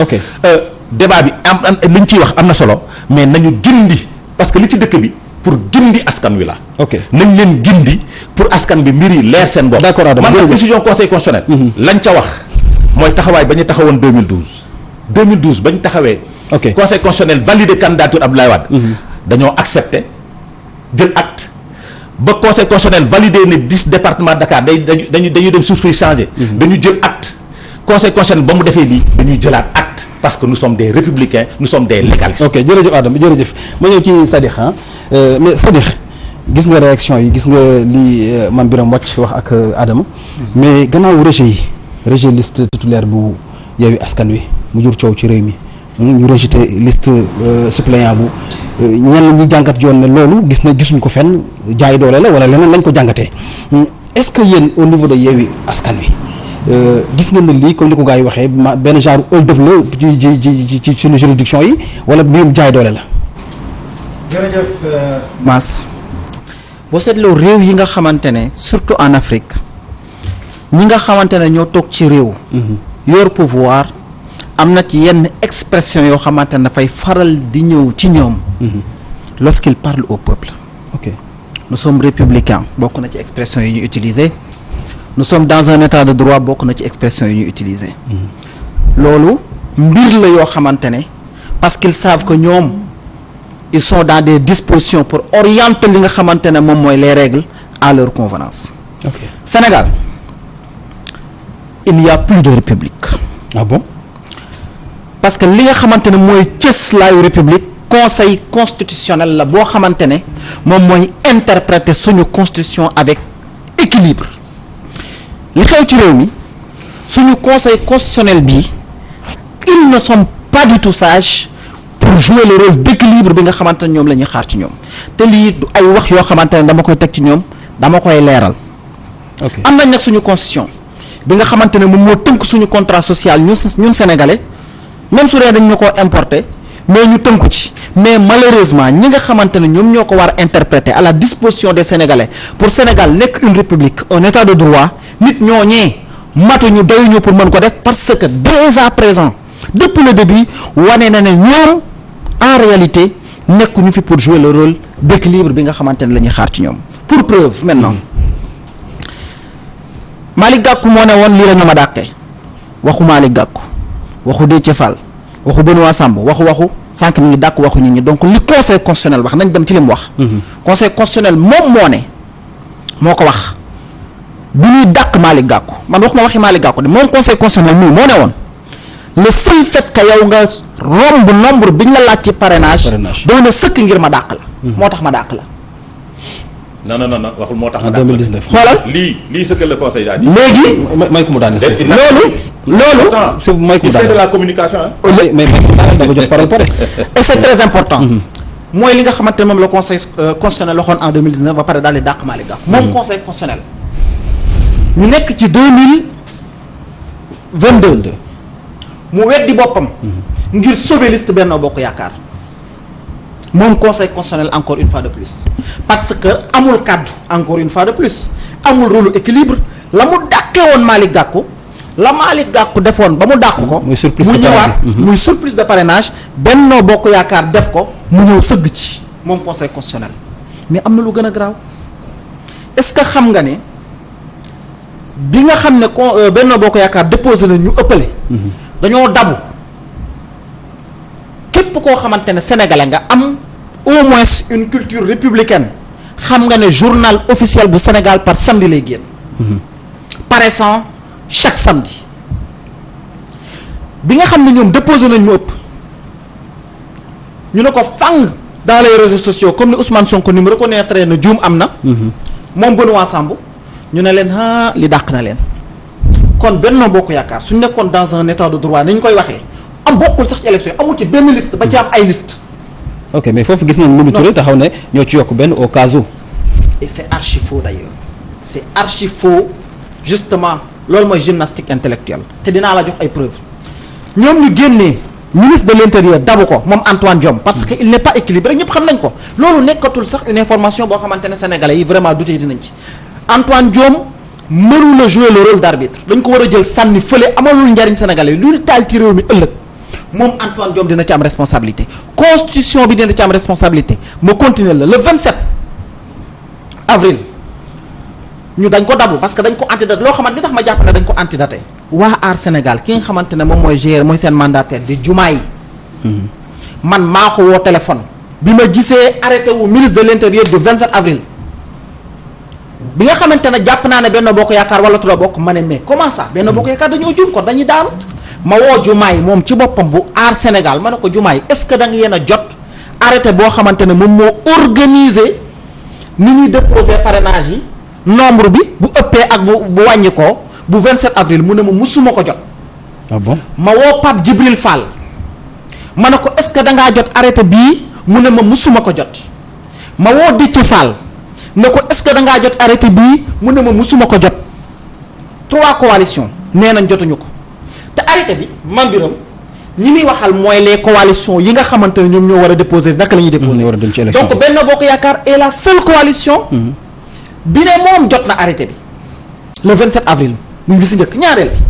ok débat bi li ñu ciy wax am na solo mais nañu gindi parce que li ci dëkk bi pour gindi askan wi la. ok nañ leen gindi pour askan bi mbir yi leer seen bopp. d'accord Adama man décision conseil constitutionnel. lañ ca wax mooy taxawaay ba ñu taxawoon 2012 ba ñu taxawee. ok conseil constitutionnel validé candidature Abdoulaye Wade. dañoo accepté jël acte ba conseil constitutionnel validé ne 10 départements de Dakar dañuy dem surprise changé. dañu jël acte conseil constitutionnel ba mu defee lii dañuy jëlaat acte parce que nous sommes des républicains nous sommes des légalistes. ok jërëjëf Adama jërëjëf ma ñëw ci Sadikh mais Sadikh gis nga réaction yi gis nga li Mame Birame Wathie wax ak Adama mais gannaaw rejet liste titulaire bu Yewwi Askan Wi mu jur coow ci réew mi ñu rejeté liste suppléant bu ñenn ñi jàngat yoon ne loolu gisuñ ko fenn jaay doole la wala leneen lañ ko jàngatee est-ce que yéen au niveau de Yewwi Askan Wi gis ngeen ne lii comme ni ko gars yi waxee benn genre hold-up la ci suñu juridiction yi wala mbirum jaay doole la. jërëjëf Mass boo seetloo réew yi nga xamante ne surtout en Afrique ñi nga xamante ne ñoo toog ci réew. yor pouvoir am na ci yenn expression yoo xamante ne dafay faral di ñëw ci ñoom. lorsqu'ils parlent au peuple. ok nous sommes républicains bokk na ci expression yi ñu utiliser. nous sommes dans un état de droit bokk na ci expression yi ñu utiliser. loolu mbir la yoo xamante ne parce qu'ils savent que ñoom ils sont dans des dispositions pour orienter li nga xamante ne moom mooy les règles à leur convenance. ok Sénégal il n'y a plus de république. ah bon. parce que li nga xamante ne mooy cëslaayu république conseil constitutionnel la boo xamante ne moom mooy interpréter suñu constitution avec équilibre. li xew ci réew mi suñu conseil constitutionnel bii ils ne sont pas du tout sages pour jouer le rôle d'équilibre bi nga xamante ne ñoom la ñuy xaar ci ñoom te lii du ay wax yoo xamante ne dama koy teg ci ñoom dama koy leeral. ok am nañ nag suñu constitution bi nga xamante ne moom moo tënk suñu contrat social ñun sénégalais même su dee dañ ñu koo importer mais ñu tënku ci mais malheureusement ñi nga xamante ne ñoom ñoo ko war a interpréter à la disposition des sénégalais pour Sénégal nekk une république un état de droit. nit ñooñee matuñu doyuñu pour mën ko def parce que dès à présent depuis le début wane na ne ñoom en réalité nekkuñu fi pour jouer le rôle d'équilibre bi nga xamante ne la ñuy xaar ci ñoom. pour preuve maintenant Malick Gakou moo ne woon lii la ñu ma dàqee waxu Malick Gakou waxu Déthié Fall waxu Benoît Sambou waxu sànq mi ngi dàq waxu nit ñi donc li conseil constitutionnel wax nañ dem ci li mu wax. conseil constitutionnel moom moo ne moo ko wax. bi ñuy dàq Malick Gakou man waxuma waxi Malick Gakou de moom conseil constitutionnel mii moo ne woon le seul fait que yow nga romb nombre bi ñu la laaj ci parrainage doon na sëkk ngir ma dàq la. moo tax ma dàq la. non waxul moo tax. en 2019 xoolal lii ce que le conseil a dit. léegi may ko mu daane loolu c'est may ko mu il fait de daane la communication mais may ko mu daane da ko jox parole pare. et c'est très important. mooy li nga xamante ne moom le conseil constitutionnel waxoon en 2019 ba pare daal di dàq Malick Gakou. moom conseil constitutionnel. ñu nekk ci 2022 mu weddi boppam ngir sauver liste Benno Bokk Yaakaar moom conseil constitutionnel encore une fois de plus parce que amul kàddu encore une fois de plus amul rôle équilibre la mu dàqee woon Malick Gakou la Malick Gakou defoon ba mu dàq ko muy surplus mu de ñëwaat parrainage. muy surplus de parrainage Benno Bokk Yaakaar def ko mu ñëw sëgg ci moom conseil constitutionnel mais am na lu gën a garaaw est-ce que xam nga ne bi nga xam ne Benno Bokk Yaakaar déposé na ñu ëppale dañoo dabu képp koo xamante ne sénégalais nga am au moins une culture républicaine xam nga ne journal officiel bu Sénégal par samedi lay génn paraissant chaque samedi bi nga xam ne ñoom déposé nañ ñu ëpp ñu ne ko fang dans les réseaux sociaux comme ni Ousmane Sonko ni mu reconnaître na juum am na moom Benoît Sambou ñu ne leen li dàq na leen kon Benno Bokk Yaakaar suñ nekkoon dans un état de droit ni ñu koy waxee am bokkul sax ci élection yi amul ci benn liste ba ci am ay liste ok mais foofu gis nañ Mimi Touré taxaw ne ñoo ci yokk benn au cas où. et c'est archi faux d'ailleurs c'est archi faux justement loolu mooy gymnastique intellectuelle te dinaa la jox ay preuves ñoom ñu génnee ministre de l'intérieur dabu ko moom Antoine Diome parce que il n'est pas équilibré ñëpp xam nañ ko loolu nekkatul sax une information boo xamante ne sénégalais yi vraiment douté dinañ ci Antoine Diome mënu la jouer le rôle d'arbitre dañ ko war a jël sànni fële amalul njariñ sénégalais yi lu taal ci réew mi ëllëg moom Antoine Diome dina ci am responsabilité constitution bi dina ci am responsabilité ma continuer la le 27 avril ñu dañ ko dabu parce que dañ ko antidaté loo xamante li tax ma jàpp ne dañ ko antidaté waa Aar Sénégal ki nga xamante ne moom mooy gérer mooy seen mandataire di Diomaye man maa ko woo téléphone bi ma gisee arrêté wu ministre de l'intérieur du 27 avril bi nga xamante ne jàpp naa ne Benno Bokk Yaakaar wala Tulla Bokk ma ne mais comment ça Benno Bokk Yaakaar dañoo juum kon dañuy daanu ma woo Diomaye moom ci boppam bu Aar Sénégal ma ne ko Diomaye est-ce que da nga yéen a jot arrêté boo xamante ne moom moo organiser ni ñuy déposer parrainage yi nombre bi bu ëppee ak bu wàññi ko bu 27 avril mu ne ma musuma ko jot. ah bon ma woo Pape Djibril Fall ma ne ko est-ce que da ngaa jot arrêté bii mu ne ma musuma ko jot ma woo Déthié Fall ne ko est-ce que da ngaa jot arrêté bii mu ne ma musuma ko jot 3 coalitions nee nañ jotuñu ko te arrêté bi man biram ñi muy waxal mooy les coalitions yi nga xamante ne ñoom ñoo war a déposer naka la ñuy déposer. war a dem ci élection donc Benno Bokk Yaakaar est la seule coalition. bi ne moom jot na arrêté bi le 27 avril muy bi si njëkk ñaareel bi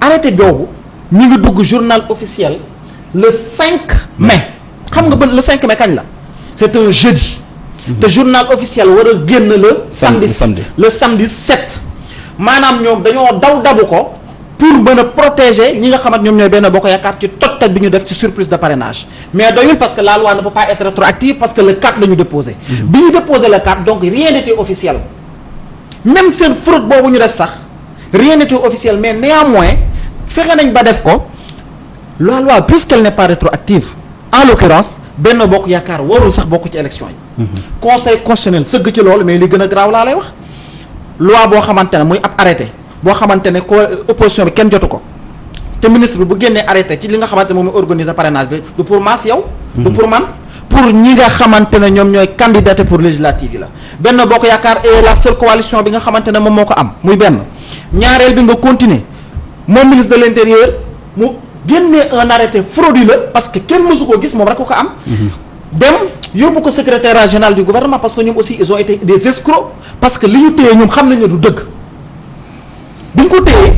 arrêté boobu mi ngi dugg journal officiel le 5 mai xam nga ba le 5 mai kañ la c'est un jeudi. te journal officiel war a génn le. samedi le samedi 7. maanaam ñoom dañoo dabu ko pour mën a protéger ñi nga xamante ñoom ñooy Benno Bokk Yaakaar ci toj-toj bi ñu def ci surplus de parrainage mais doyul parce que la loi ne peut pas être rétroactive parce que le 4 la ñu déposé. bi ñu déposé le 4 donc rien n'était officiel même seen fraude boobu ñu def sax rien n'était officiel mais néanmoins fexe nañ ba def ko la loi puisqu'elle n'est pas rétroactive en l'occurrence Benno Bokk Yaakaar warul sax bokk ci élection yi. conseil constitutionnel sëgg ci loolu mais li gën a garaaw laa lay wax loi boo xamante ne muy ab arrêté. boo xamante ne ko opposition bi kenn jotu ko te ministre bi bu génnee arrêté ci li nga xamante ne moom mooy organiser parrainage bi du pour maas yow. du pour man pour ñi nga xamante ne ñoom ñooy candidaté pour législative yi la. Benno Bokk Yaakaar est la seule coalition bi nga xamante ne moom moo ko am muy benn ñaareel bi nga continuer moom ministre de l'intérieur mu génnee un arrêté frauduleux parce que kenn mësu koo gis moom rek ko am. dem yóbbu ko secrétaire général du gouvernement parce que ñoom aussi ils ont été des escrocs parce que li ñu téye ñoom xam nañ ne du dëgg. bi ñu ko téye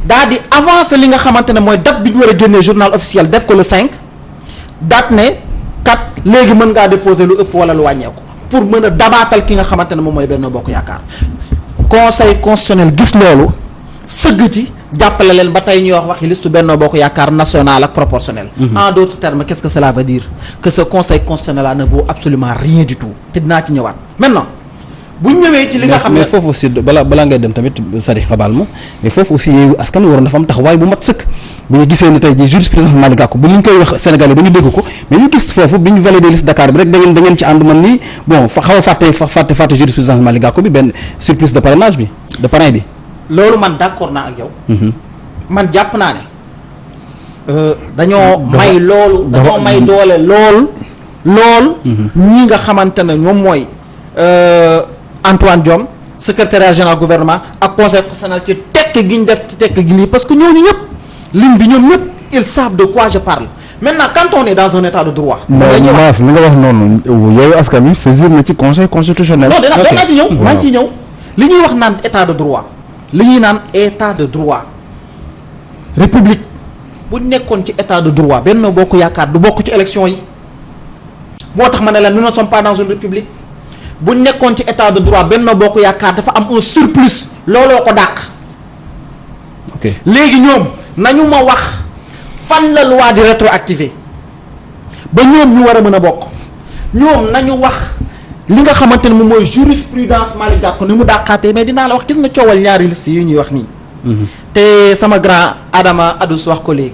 daal di avancer li nga xamante ne mooy date bi ñu war a génnee journal officiel def ko le 5 date ne kat léegi mën ngaa déposer lu ëpp wala lu wàññeeku pour mën a dabaatal ki nga xamante ne moom mooy Benno Bokk Yaakaar conseil constitutionnel gis loolu sëgg ci jàppale leen ba tey ñuy wax waxi liste Benno Bokk Yaakaar national ak proportionnel. En d'autres termes qu'est-ce que cela veut dire que ce conseil constitutionnel là ne vaut absolument rien du tout te dinaa ci ñëwaat maintenant. bu ñu ñëwee ci li nga xam ne mais foofu aussi balaa ngay dem tamit Sadikh xabaal ma mais foofu aussi Yewwi Askan Wi waroon dafa am taxawaay bu mat sëkk bu ñu gisee ni tey jii jurisprudence Malick Gakou bu ñu koy wax Sénégalais ba ñu dégg ko mais ñu gis foofu bi ñu validé liste Dakar bi rek da ngeen ci ànd man ni bon xaw a fàtte jurisprudence Malick Gakou bi benn surplus de parrainage bi de parrain bi. loolu man d'accord naa ak yow. man jàpp naa ne dañoo may loolu. dañoo may doole lool. ñi nga xamante ne ñoom mooy. Antoine Diome secrétaire général gouvernement ak conseil constitutionnel ci tekk gi ñu def ci tekk gi lii parce que ñooñu ñëpp lim bi ñoom ñëpp ils savent de quoi je parle maintenant quand on est dans un état de droit. mais li nga wax noonu Yewwi Askan Wi saisir na ci conseil constitutionnel. non dinaa ci ñëw maa ngi ciy ñëw li ñuy wax naan état de droit li ñuy naan état de droit république bu nekkoon ci état de droit Benno Bokk Yaakaar du bokk ci élection yi moo tax ma ne la nous ne sommes pas dans une république. bu nekkoon ci état de droit Benno Bokk Yaakaar dafa am un surplus looloo ko dàq. ok léegi ñoom nañu ma wax fan la loi di rétroactiver ba ñoom ñu war a mën a bokk ñoom nañu wax li nga xamante ne moom mooy jurisprudence Malick Gakou ni mu dàqaatee mais dinaa la wax gis nga coowal ñaari liste yi ñuy wax nii. te sama grand Adama Adous wax ko léegi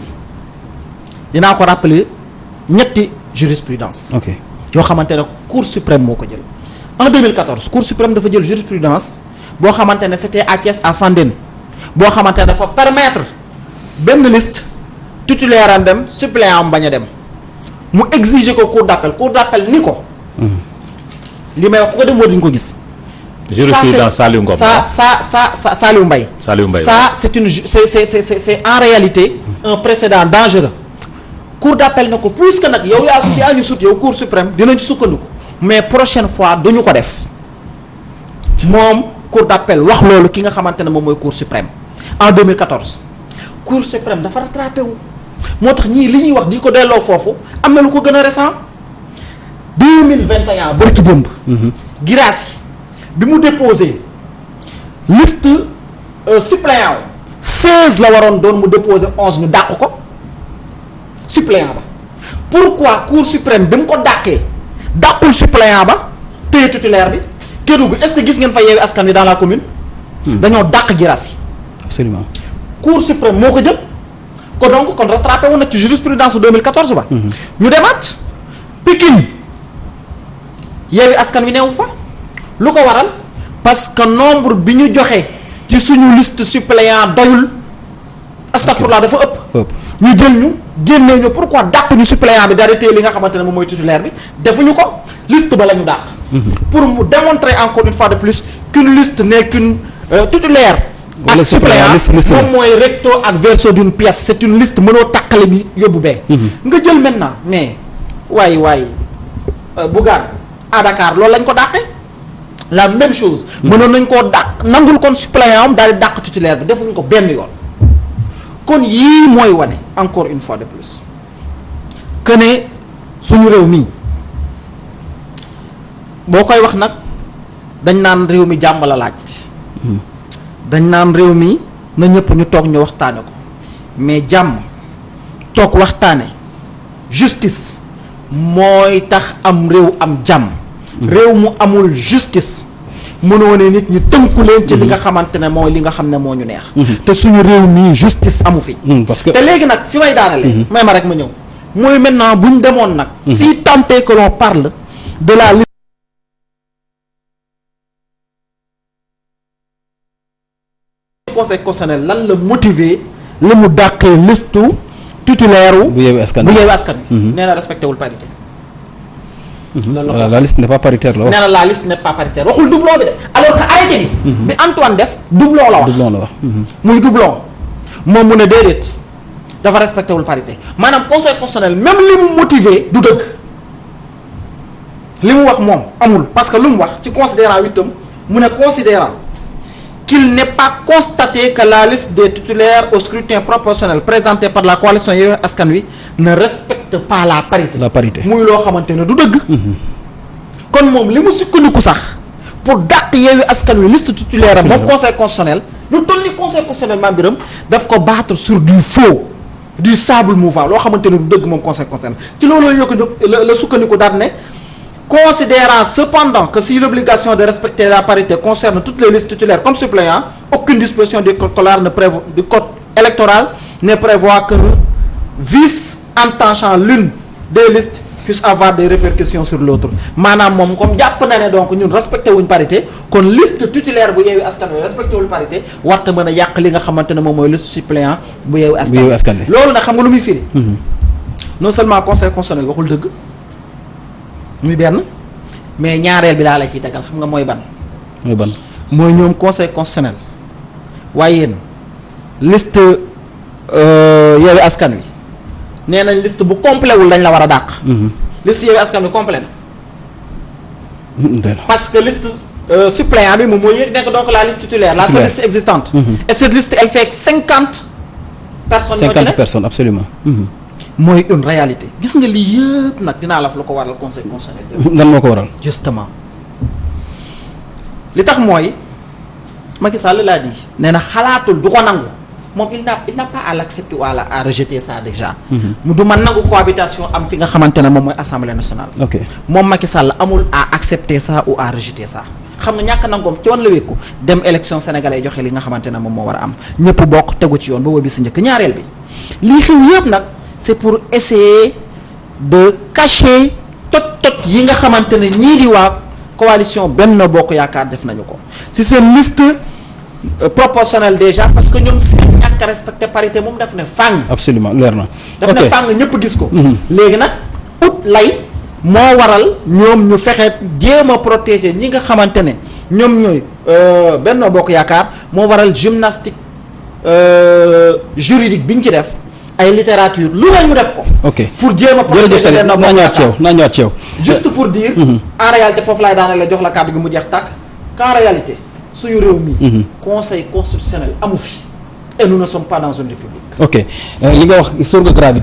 dinaa ko rappeler ñetti jurisprudence ok yoo xamante ne Cour suprême moo ko jël. En 2014 Cour suprême dafa jël jurisprudence boo xamante ne c'était à Thiès à Fandène boo xamante ne dafa permettre benn liste titulaire am dem suppléant am bañ a dem mu exiger ko cour d'appel ni ko. li may wax ko dem moo duñ ko gis. jurisprudence Saliou Ngom Saliou Mbaye. Ça c'est une c'est en réalité un précédent dangereux. Cour d'appel na ko puisque nag yow yaa ñu sut yow Cour suprême dinañ ci sukkandiku. mais prochaine fois duñu ko def moom cour d'appel wax loolu ki nga xamante ne moom mooy cour suprême en 2014 cour suprême dafa rattrapé wu moo tax ñii li ñuy wax di ko delloo foofu am na lu ko gën a récent 2021 bërki démb Guirassy bi mu déposé liste suppléant 16 la waroon doon mu déposé 11 ñu dàq ko suppléant ba pourquoi Cour suprême bi mu ko dàqee dàqul suppléant ba téye titulaire bi Kédougou est-ce que gis ngeen fa Yewwi Askan Wi dans la commune dañoo dàq Guirassy absolument Cour suprême moo ko jël ko donc kon rattrapé woon na ci jurisprudence 2014 ba ñu demaat Pikine Yewwi Askan Wi neewu fa lu ko waral parce que nombre bi ñu joxe ci suñu liste suppléant doyul astafurlah dafa ëpp ñu jël ñu génnee ñu pourquoi dàq ñu suppléant bi d'arrêté li nga xamante ne moom mooy titulaire bi defuñu ko liste ba la ñu dàq pour mu démontrer encore une fois de plus qu'une liste n'est qu'une titulaire ak suppléant moom mooy recto ak verso d'une pièce c'est une liste mënoo tàqale bi yóbbu bee nga jël maintenant mais waaye Bougane à Dakar loolu lañ ko dàqee la même chose mënoon nañ koo dàq nangul kon suppléant am daal di dàq titulaire bi defuñ ko benn yoon kon yii mooy wane encore une fois de plus que ne suñu réew mi boo koy wax nag dañ naan réew mi jàmm la laaj dañ naan réew mi na ñëpp ñu toog ñu waxtaane ko mais jàmm toog waxtaane justice mooy tax am réew am jàmm réew mu amul justice mënoo ne nit ñi tënku leen ci li nga xamante ne mooy li nga xam ne moo ñu neex te suñu réew mii justice amu fi parce que te léegi nag fi may daanale may ma rek ma ñëw mooy maintenant bu ñu demoon nag si tant est que l'on parle de la liste conseil constitutionnel lan la motiver li mu dàqee listu titulaire bu Yewwi Askan Wi nee na respecté wul parité la liste n'est pas paritaire la wax nee na la liste n'est pas paritaire waxul doublon bi de alors que arrêté bi Antoine def doublon la wax muy doublon moom mu ne déedéet dafa respecté wul parité maanaam conseil constitutionnel même li mu motivé du dëgg li mu wax moom amul parce que lu mu wax ci considérant 8 mu ne considérant qu'il n'est pas constaté que la liste des titulaires au scrutin proportionnel présentée par la coalition Yewwi Askan Wi ne respecte pas la parité muy loo xamante ne du dëgg kon moom li mu sukkandiku sax pour dàq Yewwi Askan Wi liste titulaire am moom conseil constitutionnel lu toll ni conseil constitutionnel Mame Birame daf ko battre sur du faux du sable mouvant loo xamante ne du dëgg moom conseil constitutionnel ci loolu la sukkandiku daal ne considérant cependant que si l'obligation de respecter la parité concerne toutes les listes titulaires comme suppléants, aucune disposition du code électoral ne prévoit que vice entachant l'une des listes puisse avoir des répercussions sur l'autre maanaam moom comme jàpp na ne donc ñun respecté wuñ parité kon liste titulaire bu Yewwi Askan Wi respecté wul parité warta mën a yàq li nga xamante ne moom mooy liste suppléant bu Yewwi Askan Wi loolu nag xam nga lu muy firi non seulement conseil constitutionnel waxul dëgg muy benn mais ñaareel bi laa la ciy tegal xam nga mooy ban mooy ñoom conseil constitutionnel waaye yéen liste Yewwi Askan Wi nee nañ liste bu complet wul dañ la war a dàq liste Yewwi Askan Wi complet na parce que liste suppléant bi moom mooy nekk donc la liste titulaire la seule liste existante et cette liste elle fait 50 personnes absolument mooy une réalité gis nga lii yëpp nag dinaa la lu ko waral conseil constitutionnel lan moo ko waral justement li tax mooy Macky Sall laa di nee na xalaatul du ko nangu moom il n'a pas à l'accepter ou à rejeter ça déjà mu du ma nangu cohabitation am fi nga xamante ne moom mooy assemblée nationale moom Macky Sall amul à accepter ça ou à rejeter ça xam nga ñàkk nangoom ci wan la wékku dem élection sénégalais joxe li nga xamante ne moom moo war a am ñëpp bokk tegu ci yoon ba bi si njëkk ñaareel bi lii xew yëpp nag c'est pour essayer de cacher tot yi nga xamante ne ñii di waa coalition Benno Bokk Yaakaar def nañu ko si seen liste proportionnelle déjà parce que ñoom seen ñàkk a respecté parité moom daf ne fàng absolument leer na daf ne fàng ñëpp gis ko léegi nag ut lay moo waral ñoom ñu fexe jéem a protéger ñi nga xamante ne ñoom ñooy Benno Bokk Yaakaar moo waral gymnastique juridique bi ñu ci def ay littérature lu ne ñu def ko. pour jéem a protéger Benno Bokk Yaakaar naa ñëwaat ci yow juste pour dire. en réalité foofu laay daanaka la jox la kàddu gi mu jeex tàkk. qu'en réalité suñu réew mi. conseil constitutionnel amu fi et nous ne sommes pas dans une république. ok li nga wax sur nga gravité